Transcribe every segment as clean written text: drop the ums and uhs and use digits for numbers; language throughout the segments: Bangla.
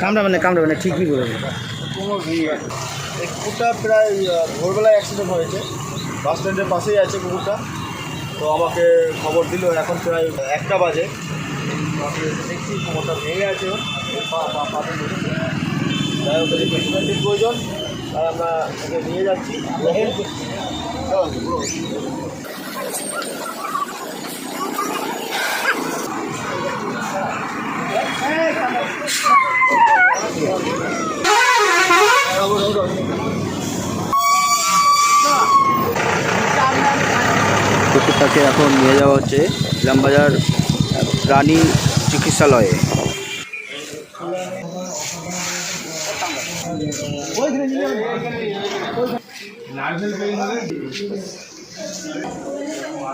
কামড়াবে না ঠিকই বলবে। এই কুকুরটা প্রায় ভোরবেলায় অ্যাক্সিডেন্ট হয়েছে, বাস স্ট্যান্ডের পাশেই আছে কুকুরটা। তো আমাকে খবর দিল এখন প্রায় 1টা বাজে। আমি দেখছি কুকুরটা ভেঙে আছে, পাতে বসেছে। তাই ওদের ট্রিটমেন্টের প্রয়োজন, তাই আমরা ওকে নিয়ে যাচ্ছি। কুকুরটাকে এখন নিয়ে যাওয়া হচ্ছে ইলামবাজার প্রাণী চিকিৎসালয়ে।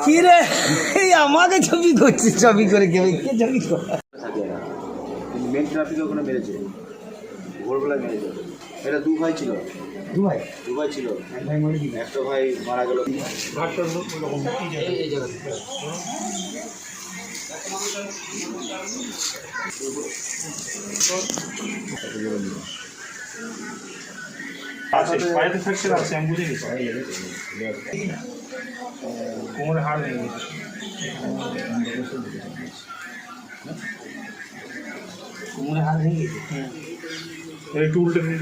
কি রে এই আমাকে ছবি করছিস, ছবি করে কে ছবি করে মেন ট্রাফিকে ওখানে মেরেছে, ভোরবেলায় মেরেছে। এটা দু ভাই ছিল, দু ভাই ছিল, একটা ভাই মারা গেল। পায়েতে ফ্র্যাকচার আছে, আমি বুঝে গেছি। কোমরে হাড় ভেঙে গেছে। কোমরে হাড় ভেঙে গেছে, একটু উল্টে নিয়ে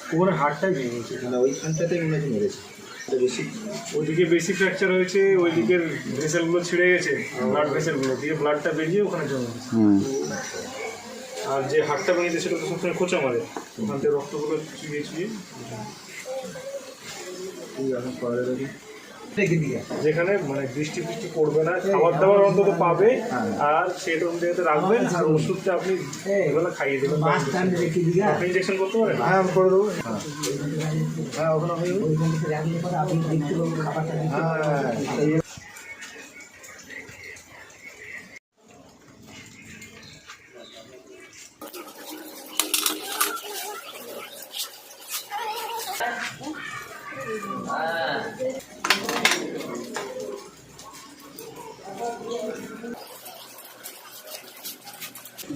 কোমরের হাড়টাই ভেঙে গেছে। মানে ওইখানটাতেই মনে হচ্ছে মেরেছে। ওইদিকে বেশি ফ্র্যাকচার হয়েছে, ওই দিকের ভেসেলগুলো ছিঁড়ে গেছে, ব্লাড ভেসেলগুলো দিয়ে ব্লাডটা বেরিয়ে ওখানে জমে গেছে। আর যে হাড়টা ভেঙেছে সেটা তো সবসময় খোঁচা মারে, ওখান থেকে রক্তগুলো চুইয়ে চুইয়ে যেখানে মানে বৃষ্টি ফৃষ্টি পড়বে না, খাবার দাবার অন্তত পাবে। আর সেটা অনুযায়ী রাখবেন, আর ওষুধটা আপনি এগুলো খাইয়ে দেবেন। আপনি ইঞ্জেকশন করতে পারেন? হ্যাঁ আমি করে দেবো। হ্যাঁ ওখানে হয়ে যাবে।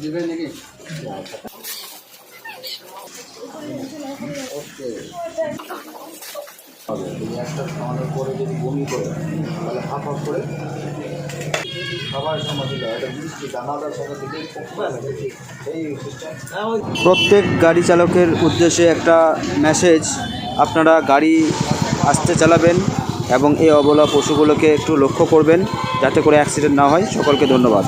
দিবেন নাকি? ওকে, একটা খাওয়ানোর পরে যদি বমি করে তাহলে হাফ করে খাবারের সময় দিলে এটা মিষ্টি দানাদার সময় দিলে এই সিস্টেম। প্রত্যেক গাড়ি চালকের উদ্দেশ্যে একটা মেসেজ, আপনারা গাড়ি আস্তে চালাবেন এবং এই অবলা পশুগুলোকে একটু লক্ষ্য করবেন যাতে করে অ্যাক্সিডেন্ট না হয়। সকলকে ধন্যবাদ।